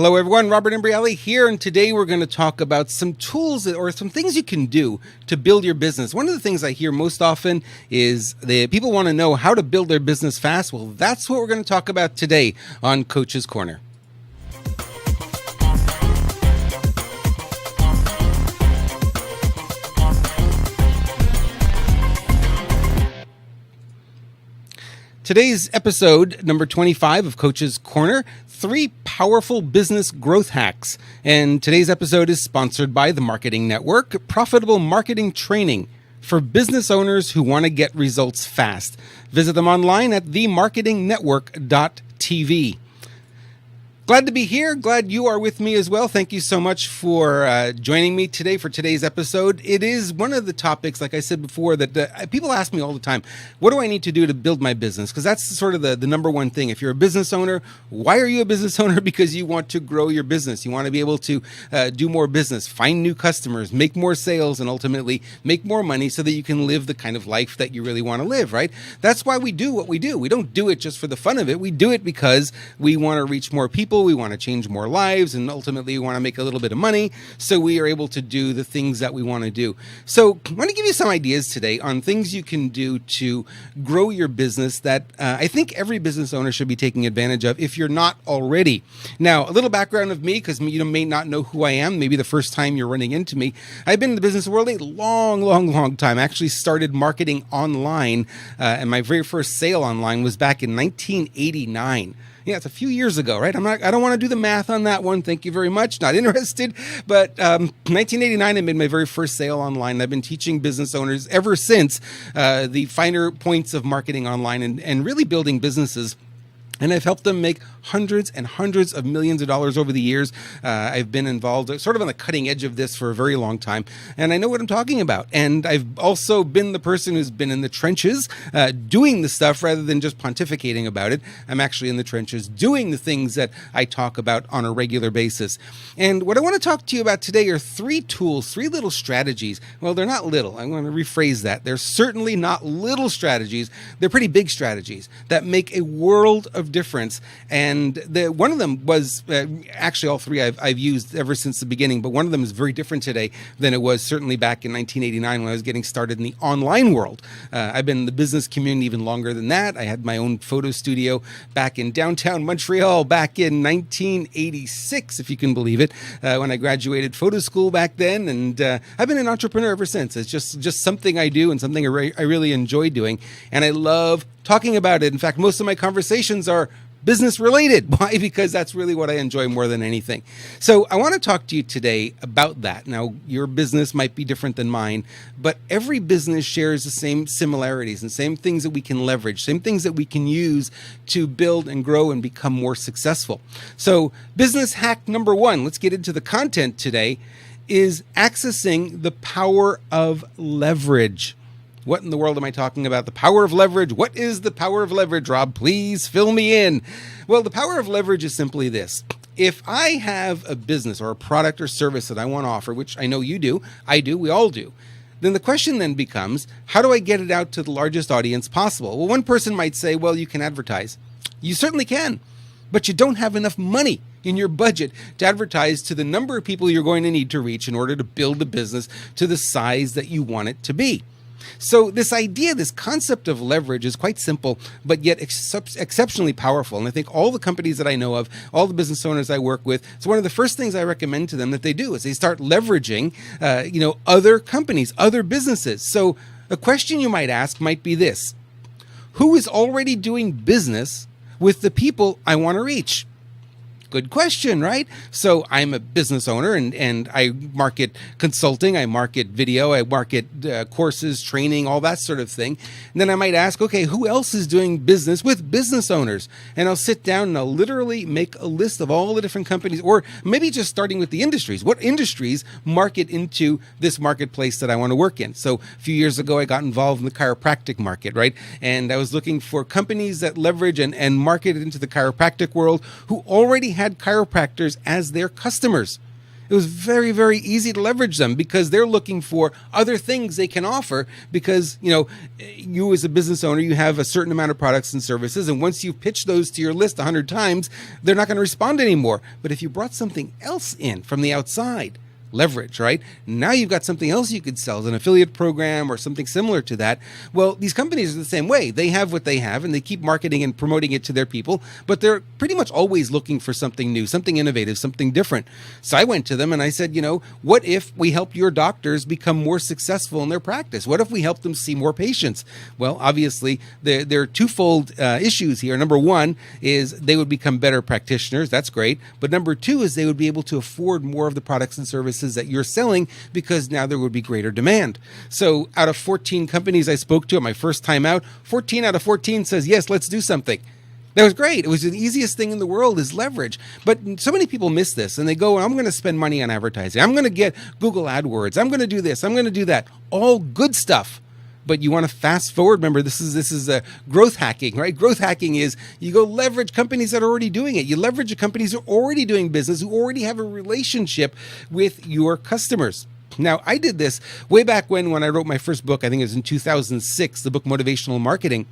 Hello everyone, Robert Imbriale here, and today we're going to talk about some tools or some things you can do to build your business. One of the things I hear most often is that people want to know how to build their business fast. Well, that's what we're going to talk about today on Coach's Corner. Today's episode, number 25 of Coach's Corner, 3 powerful business growth hacks. And today's episode is sponsored by the Marketing Network, profitable marketing training for business owners who want to get results fast. Visit them online at themarketingnetwork.tv. Glad to be here. Glad you are with me as well. Thank you so much for joining me today for today's episode. It is one of the topics, like I said before, that people ask me all the time, what do I need to do to build my business? Because that's sort of the number one thing. If you're a business owner, why are you a business owner? Because you want to grow your business. You want to be able to do more business, find new customers, make more sales, and ultimately make more money so that you can live the kind of life that you really want to live, right? That's why we do what we do. We don't do it just for the fun of it. We do it because we want to reach more people. We want to change more lives, and ultimately we want to make a little bit of money so we are able to do the things that we want to do. So I want to give you some ideas today on things you can do to grow your business that I think every business owner should be taking advantage of if you're not already. Now, a little background of me, because you may not know who I am, maybe the first time you're running into me. I've been in the business world a long time. I actually started marketing online, and my very first sale online was back in 1989. Yeah, it's a few years ago, right? I don't want to do the math on that one. Thank you very much. Not interested. But 1989, I made my very first sale online. I've been teaching business owners ever since the finer points of marketing online and really building businesses. And I've helped them make hundreds and hundreds of millions of dollars over the years. I've been involved sort of on the cutting edge of this for a very long time. And I know what I'm talking about. And I've also been the person who's been in the trenches doing the stuff rather than just pontificating about it. I'm actually in the trenches doing the things that I talk about on a regular basis. And what I want to talk to you about today are 3 tools, 3 little strategies. Well, they're not little. I'm going to rephrase that. They're certainly not little strategies. They're pretty big strategies that make a world of difference. And one of them was actually all 3 I've used ever since the beginning, but one of them is very different today than it was certainly back in 1989 when I was getting started in the online world. I've been in the business community even longer than that. I had my own photo studio back in downtown Montreal back in 1986, if you can believe it, when I graduated photo school back then. And I've been an entrepreneur ever since. It's just something I do and something I really enjoy doing. And I love talking about it. In fact, most of my conversations are business related. Why? Because that's really what I enjoy more than anything. So I want to talk to you today about that. Now, your business might be different than mine, but every business shares the same similarities and same things that we can leverage, same things that we can use to build and grow and become more successful. So business hack number 1, let's get into the content today, is accessing the power of leverage. What in the world am I talking about? The power of leverage. What is the power of leverage, Rob? Please fill me in. Well, the power of leverage is simply this. If I have a business or a product or service that I want to offer, which I know you do, I do, we all do, then the question then becomes, how do I get it out to the largest audience possible? Well, one person might say, well, you can advertise. You certainly can, but you don't have enough money in your budget to advertise to the number of people you're going to need to reach in order to build a business to the size that you want it to be. So this idea, this concept of leverage is quite simple, but yet exceptionally powerful. And I think all the companies that I know of, all the business owners I work with, it's one of the first things I recommend to them that they do is they start leveraging, other companies, other businesses. So a question you might ask might be this: who is already doing business with the people I want to reach? Good question, right? So I'm a business owner and I market consulting, I market video, I market courses, training, all that sort of thing. And then I might ask, okay, who else is doing business with business owners? And I'll sit down and I'll literally make a list of all the different companies, or maybe just starting with the industries. What industries market into this marketplace that I want to work in? So a few years ago, I got involved in the chiropractic market, right? And I was looking for companies that leverage and market into the chiropractic world who already had chiropractors as their customers. It was very, very easy to leverage them because they're looking for other things they can offer because, you as a business owner, you have a certain amount of products and services. And once you pitch those to your list 100 times, they're not going to respond anymore. But if you brought something else in from the outside, leverage, right? Now you've got something else you could sell as an affiliate program or something similar to that. Well, these companies are the same way. They have what they have and they keep marketing and promoting it to their people, but they're pretty much always looking for something new, something innovative, something different. So I went to them and I said, what if we help your doctors become more successful in their practice? What if we help them see more patients? Well, obviously, there are twofold issues here. Number one is they would become better practitioners. That's great. But number two is they would be able to afford more of the products and services that you're selling because now there would be greater demand. So out of 14 companies I spoke to at my first time out, 14 out of 14 says, yes, let's do something. That was great. It was the easiest thing in the world is leverage. But so many people miss this and they go, I'm going to spend money on advertising. I'm going to get Google AdWords. I'm going to do this. I'm going to do that. All good stuff. But you want to fast forward. Remember, this is growth hacking, right? Growth hacking is you go leverage companies that are already doing it. You leverage the companies who are already doing business, who already have a relationship with your customers. Now, I did this way back when I wrote my first book. I think it was in 2006, the book Motivational Marketing.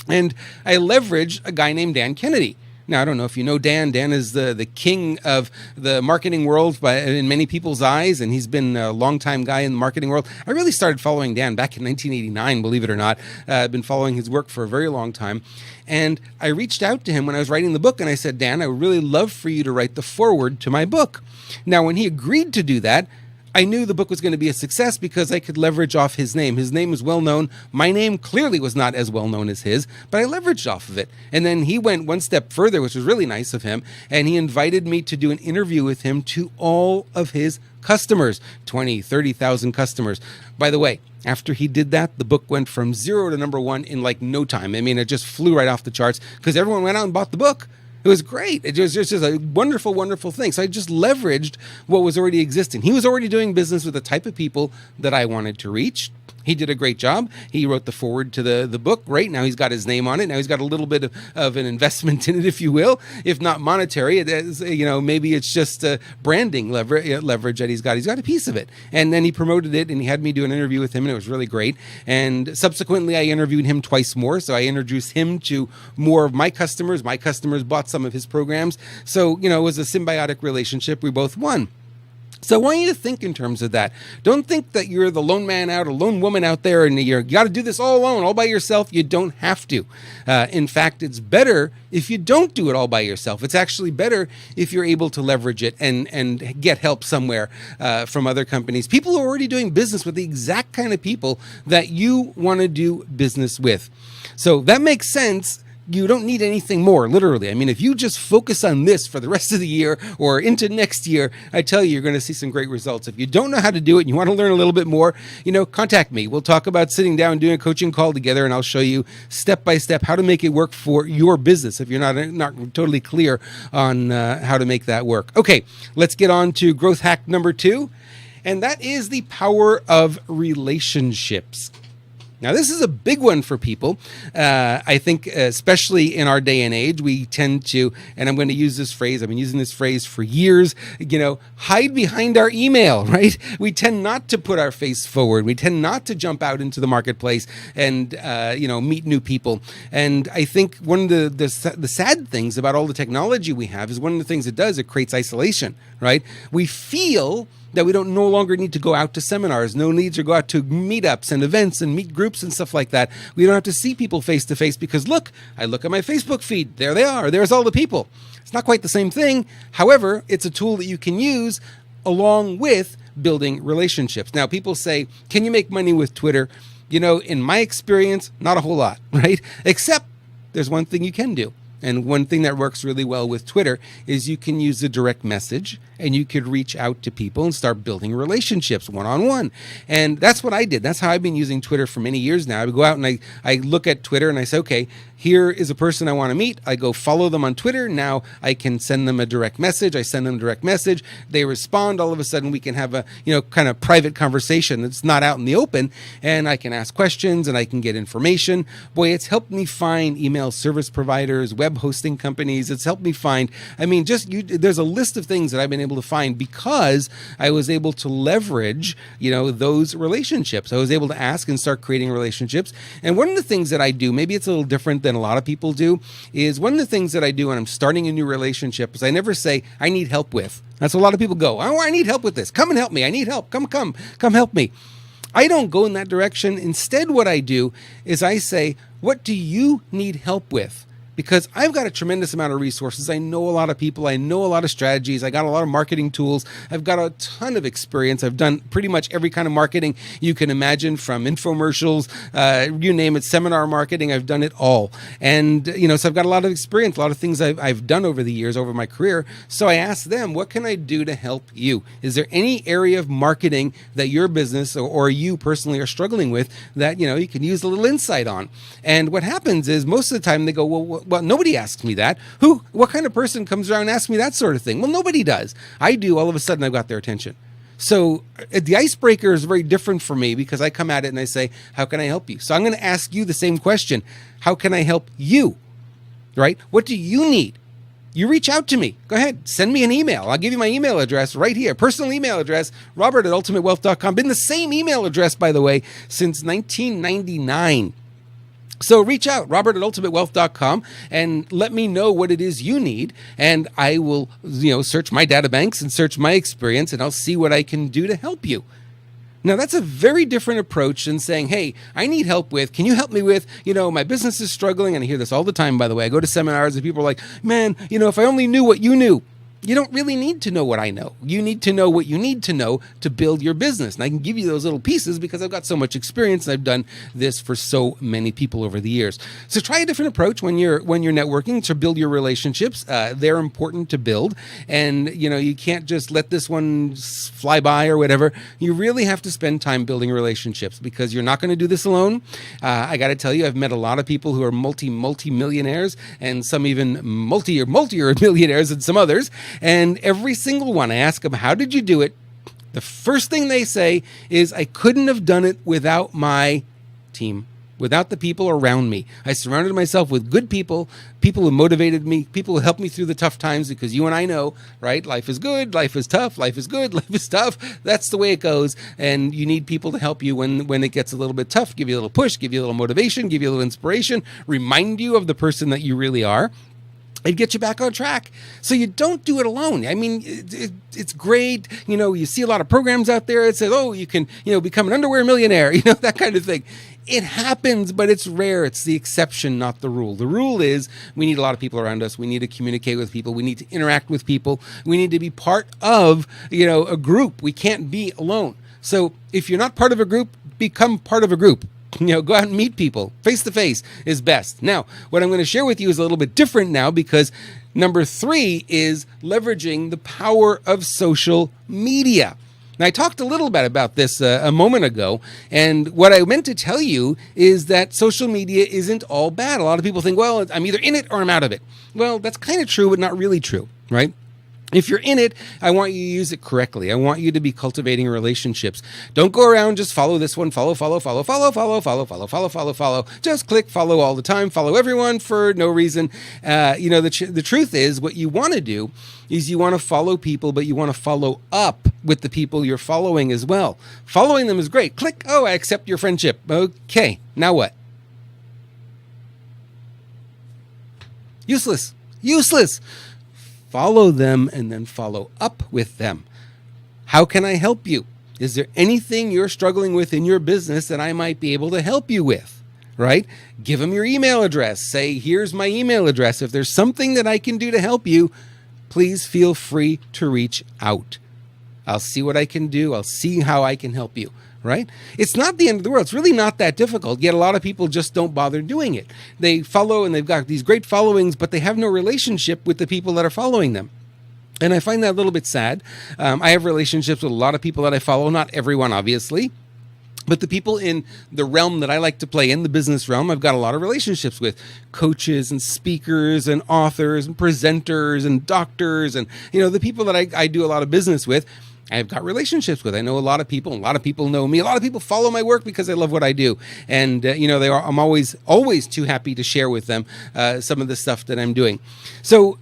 And I leveraged a guy named Dan Kennedy. Now, I don't know if you know Dan. Dan is the king of the marketing world in many people's eyes, and he's been a longtime guy in the marketing world. I really started following Dan back in 1989, believe it or not. I've been following his work for a very long time. And I reached out to him when I was writing the book, and I said, Dan, I would really love for you to write the foreword to my book. Now, when he agreed to do that, I knew the book was going to be a success because I could leverage off his name. His name was well known. My name clearly was not as well known as his, but I leveraged off of it. And then he went one step further, which was really nice of him, and he invited me to do an interview with him to all of his customers, 20, 30,000 customers. By the way, after he did that, the book went from 0 to number 1 in like no time. I mean, it just flew right off the charts because everyone went out and bought the book. It was great. It was just a wonderful, wonderful thing. So I just leveraged what was already existing. He was already doing business with the type of people that I wanted to reach. He did a great job. He wrote the foreword to the book. Right now he's got his name on it. Now he's got a little bit of an investment in it, if you will, if not monetary. It is, maybe it's just branding leverage that he's got. He's got a piece of it. And then he promoted it and he had me do an interview with him and it was really great. And subsequently I interviewed him twice more. So I introduced him to more of my customers. My customers bought some of his programs. So, it was a symbiotic relationship. We both won. So I want you to think in terms of that. Don't think that you're the lone man out or lone woman out there and you got to do this all alone, all by yourself. You don't have to. In fact, it's better if you don't do it all by yourself. It's actually better if you're able to leverage it and get help somewhere from other companies. People who are already doing business with the exact kind of people that you want to do business with. So that makes sense. You don't need anything more, literally. I mean, if you just focus on this for the rest of the year or into next year, I tell you, you're going to see some great results. If you don't know how to do it and you want to learn a little bit more, contact me. We'll talk about sitting down and doing a coaching call together, and I'll show you step by step how to make it work for your business if you're not totally clear on how to make that work. Okay, let's get on to growth hack number 2, and that is the power of relationships. Now, this is a big one for people. I think, especially in our day and age, we tend to, and I'm going to use this phrase, I've been using this phrase for years, hide behind our email, right? We tend not to put our face forward. We tend not to jump out into the marketplace and, meet new people. And I think one of the sad things about all the technology we have is one of the things it does, it creates isolation, right? We feel that we don't no longer need to go out to seminars, no need to go out to meetups and events and meet groups and stuff like that. We don't have to see people face to face because I look at my Facebook feed. There they are. There's all the people. It's not quite the same thing. However, it's a tool that you can use along with building relationships. Now, people say, can you make money with Twitter? In my experience, not a whole lot, right? Except there's one thing you can do. And one thing that works really well with Twitter is you can use the direct message and you could reach out to people and start building relationships one-on-one. And that's what I did. That's how I've been using Twitter for many years now. I would go out and I look at Twitter and I say, okay, here is a person I want to meet. I go follow them on Twitter. Now I can send them a direct message. I send them a direct message. They respond. All of a sudden we can have a, kind of private conversation that's not out in the open, and I can ask questions and I can get information. Boy, it's helped me find email service providers, web hosting companies. It's helped me find, there's a list of things that I've been able to find because I was able to leverage, those relationships. I was able to ask and start creating relationships. And one of the things that I do, maybe it's a little different than a lot of people do, is one of the things that I do when I'm starting a new relationship is I never say, I need help with. That's what a lot of people go, oh, I need help with this. Come and help me. I need help. Come help me. I don't go in that direction. Instead, what I do is I say, what do you need help with? Because I've got a tremendous amount of resources. I know a lot of people. I know a lot of strategies. I got a lot of marketing tools. I've got a ton of experience. I've done pretty much every kind of marketing you can imagine, from infomercials, you name it, seminar marketing. I've done it all. And, so I've got a lot of experience, a lot of things I've done over the years, over my career. So I asked them, what can I do to help you? Is there any area of marketing that your business or you personally are struggling with that, you can use a little insight on? And what happens is most of the time they go, well, nobody asks me that. What kind of person comes around and asks me that sort of thing? Well, nobody does. I do. All of a sudden, I've got their attention. So the icebreaker is very different for me because I come at it and I say, how can I help you? So I'm going to ask you the same question. How can I help you? Right? What do you need? You reach out to me. Go ahead. Send me an email. I'll give you my email address right here. Personal email address, robert@ultimatewealth.com. Been the same email address, by the way, since 1999. So reach out, robert@ultimatewealth.com, and let me know what it is you need. And I will, search my data banks and search my experience, and I'll see what I can do to help you. Now, that's a very different approach than saying, hey, I need help with, can you help me with, my business is struggling. And I hear this all the time, by the way. I go to seminars and people are like, man, if I only knew what you knew. You don't really need to know what I know. You need to know what you need to know to build your business. And I can give you those little pieces because I've got so much experience and I've done this for so many people over the years. So try a different approach when you're networking to build your relationships. They're important to build. And, you can't just let this one fly by or whatever. You really have to spend time building relationships because you're not going to do this alone. I got to tell you, I've met a lot of people who are multi-millionaires and some even multi-millionaires and some others. And every single one, I ask them, how did you do it? The first thing they say is, I couldn't have done it without my team, without the people around me. I surrounded myself with good people who motivated me, people who helped me through the tough times, because you and I know, right? Life is good, life is tough, life is good, life is tough. That's the way it goes. And you need people to help you when it gets a little bit tough, give you a little push, give you a little motivation, give you a little inspiration, remind you of the person that you really are. It'd get you back on track. So you don't do it alone. I mean, it's great. You see a lot of programs out there that says, oh, you can, become an underwear millionaire, that kind of thing. It happens, but it's rare. It's the exception, not the rule. The rule is we need a lot of people around us. We need to communicate with people. We need to interact with people. We need to be part of, a group. We can't be alone. So if you're not part of a group, become part of a group. Go out and meet people. Face to face is best. Now, what I'm going to share with you is a little bit different now, because number 3 is leveraging the power of social media. Now, I talked a little bit about this a moment ago, and what I meant to tell you is that social media isn't all bad. A lot of people think, well, I'm either in it or I'm out of it. Well, that's kind of true, but not really true, right? If you're in it, I want you to use it correctly. I want you to be cultivating relationships. Don't go around just follow this one, follow. Just click follow all the time, follow everyone for no reason. The truth is, what you want to do is you want to follow people, but you want to follow up with the people you're following as well. Following them is great. Click, oh, I accept your friendship. Okay, now what? Useless. Follow them and then follow up with them. How can I help you? Is there anything you're struggling with in your business that I might be able to help you with? Right? Give them your email address. Say, here's my email address. If there's something that I can do to help you, please feel free to reach out. I'll see what I can do. I'll see how I can help you. Right? It's not the end of the world. It's really not that difficult, yet a lot of people just don't bother doing it. They follow and they've got these great followings, but they have no relationship with the people that are following them. And I find that a little bit sad. I have relationships with a lot of people that I follow, not everyone, obviously. But the people in the realm that I like to play in, the business realm, I've got a lot of relationships with coaches and speakers and authors and presenters and doctors and, the people that I do a lot of business with. I've got relationships with. I know a lot of people. A lot of people know me. A lot of people follow my work because I love what I do. And, I'm always too happy to share with them some of the stuff that I'm doing. So,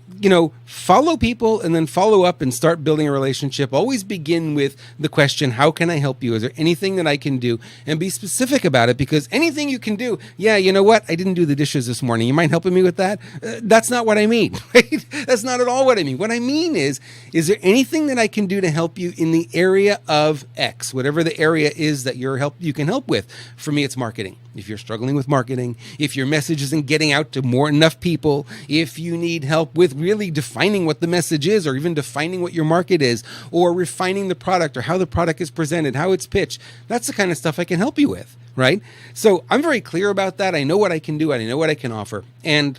follow people and then follow up and start building a relationship. Always begin with the question, how can I help you? Is there anything that I can do? And be specific about it, because anything you can do, you know what? I didn't do the dishes this morning. You mind helping me with that? That's not what I mean, right? That's not at all what I mean. What I mean is there anything that I can do to help you in the area of X, whatever the area is that you can help with? For me, it's marketing. If you're struggling with marketing, if your message isn't getting out to enough people, if you need help with really defining what the message is, or even defining what your market is, or refining the product, or how the product is presented, how it's pitched, that's the kind of stuff I can help you with, right? So I'm very clear about that. I know what I can do. I know what I can offer. And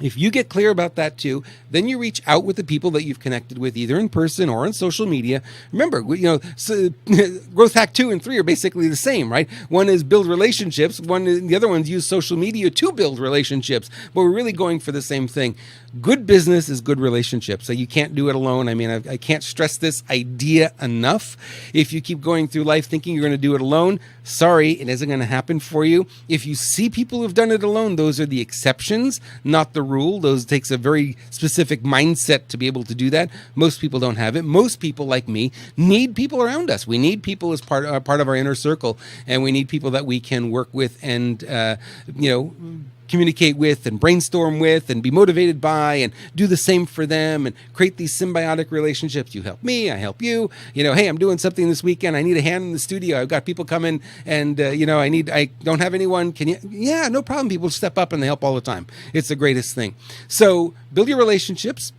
if you get clear about that too, then you reach out with the people that you've connected with, either in person or on social media. Remember, growth hack 2 and 3 are basically the same, right? One is build relationships. The other one's use social media to build relationships. But we're really going for the same thing. Good business is good relationships. So you can't do it alone. I mean, I can't stress this idea enough. If you keep going through life thinking you're going to do it alone, sorry, it isn't going to happen for you. If you see people who've done it alone, those are the exceptions, not the rule. Those takes a very specific mindset to be able to do that. Most people don't have it. Most people, like me, need people around us. We need people as part of our inner circle, and we need people that we can work with and communicate with and brainstorm with and be motivated by, and do the same for them, and create these symbiotic relationships. You help me, I help you. Hey, I'm doing something this weekend. I need a hand in the studio. I've got people coming, and I don't have anyone. Can you? Yeah, no problem. People step up and they help all the time. It's the greatest thing. So build your relationships.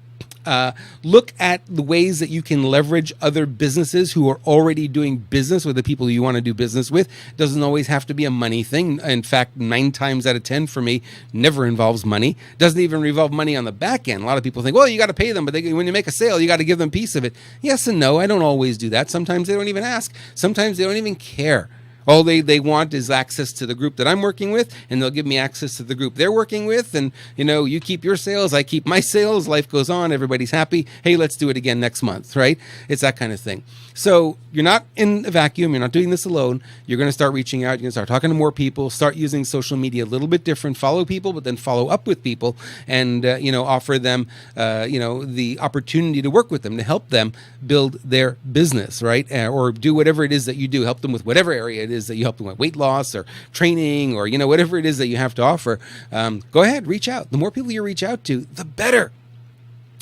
Look at the ways that you can leverage other businesses who are already doing business with the people you want to do business with. It doesn't always have to be a money thing. In fact, 9 times out of 10 for me never involves money. Doesn't even involve money on the back end. A lot of people think, well, you got to pay them, but when you make a sale, you got to give them a piece of it. Yes and no. I don't always do that. Sometimes they don't even ask. Sometimes they don't even care. All they want is access to the group that I'm working with, and they'll give me access to the group they're working with. And, you keep your sales, I keep my sales, life goes on, everybody's happy. Hey, let's do it again next month, right? It's that kind of thing. So you're not in a vacuum. You're not doing this alone. You're going to start reaching out. You're going to start talking to more people, start using social media a little bit different, follow people, but then follow up with people and, offer them, the opportunity to work with them, to help them build their business, right? Or do whatever it is that you do, help them with whatever area it is that you help them with, weight loss or training or, whatever it is that you have to offer. Go ahead, reach out. The more people you reach out to, the better.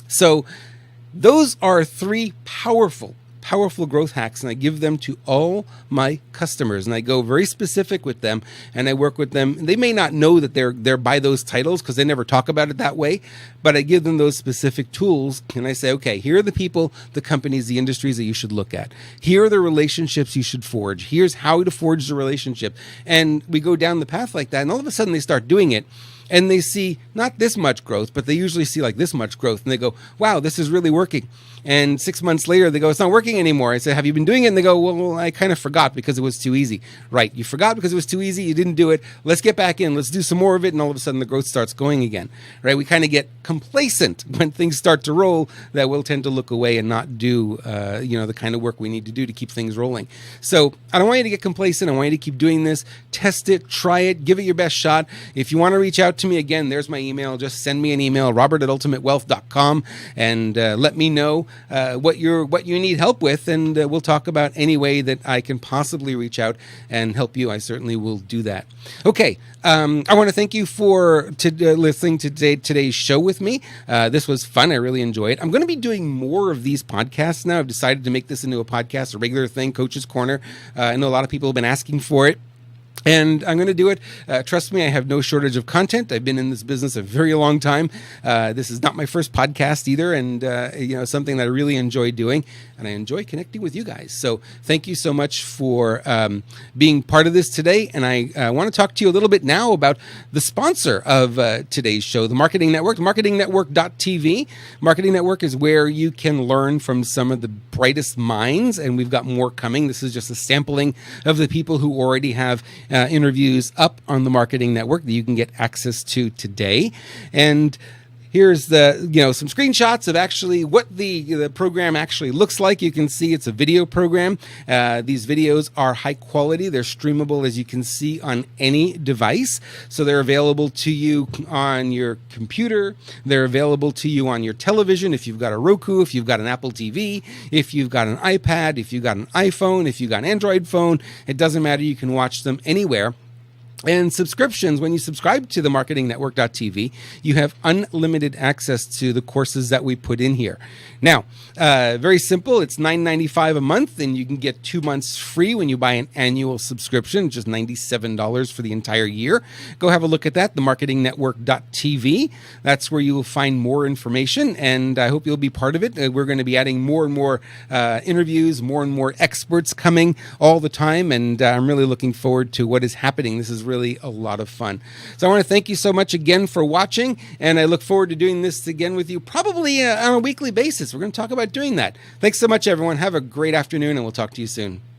So those are 3 powerful growth hacks, and I give them to all my customers, and I go very specific with them, and I work with them. They may not know that they're by those titles because they never talk about it that way, but I give them those specific tools, and I say, okay, here are the people, the companies, the industries that you should look at. Here are the relationships you should forge. Here's how to forge the relationship. And we go down the path like that, and all of a sudden they start doing it. And they see not this much growth, but they usually see like this much growth. And they go, wow, this is really working. And 6 months later, they go, it's not working anymore. I say, have you been doing it? And they go, well, I kind of forgot because it was too easy. Right. You forgot because it was too easy. You didn't do it. Let's get back in. Let's do some more of it. And all of a sudden, the growth starts going again. Right. We kind of get complacent when things start to roll, that we'll tend to look away and not do, the kind of work we need to do to keep things rolling. So I don't want you to get complacent. I want you to keep doing this. Test it. Try it. Give it your best shot. If you want to reach out to me, again, there's my email. Just send me an email, robert@ultimatewealth.com, and let me know what you need help with, and we'll talk about any way that I can possibly reach out and help you. I certainly will do that. Okay, I want to thank you for listening to today's show with me. This was fun. I really enjoyed it. I'm going to be doing more of these podcasts now. I've decided to make this into a podcast, a regular thing, Coach's Corner. I know a lot of people have been asking for it. And I'm going to do it. Trust me, I have no shortage of content. I've been in this business a very long time. This is not my first podcast either, and something that I really enjoy doing, and I enjoy connecting with you guys. So thank you so much for being part of this today. And I want to talk to you a little bit now about the sponsor of today's show, the Marketing Network, marketingnetwork.tv. Marketing Network is where you can learn from some of the brightest minds, and we've got more coming. This is just a sampling of the people who already have interviews up on the Marketing Network that you can get access to today. And here's the, some screenshots of actually what the program actually looks like. You can see it's a video program. These videos are high quality. They're streamable, as you can see, on any device. So they're available to you on your computer. They're available to you on your television. If you've got a Roku, if you've got an Apple TV, if you've got an iPad, if you've got an iPhone, if you've got an Android phone, it doesn't matter. You can watch them anywhere. And subscriptions, when you subscribe to the marketingnetwork.tv, you have unlimited access to the courses that we put in here. Now, very simple. It's $9.95 a month, and you can get 2 months free when you buy an annual subscription, just $97 for the entire year. Go have a look at that, the marketingnetwork.tv. That's where you will find more information, and I hope you'll be part of it. We're going to be adding more and more interviews, more and more experts coming all the time, and I'm really looking forward to what is happening. This is really a lot of fun. So I want to thank you so much again for watching, and I look forward to doing this again with you probably on a weekly basis. We're going to talk about doing that. Thanks so much, everyone. Have a great afternoon, and we'll talk to you soon.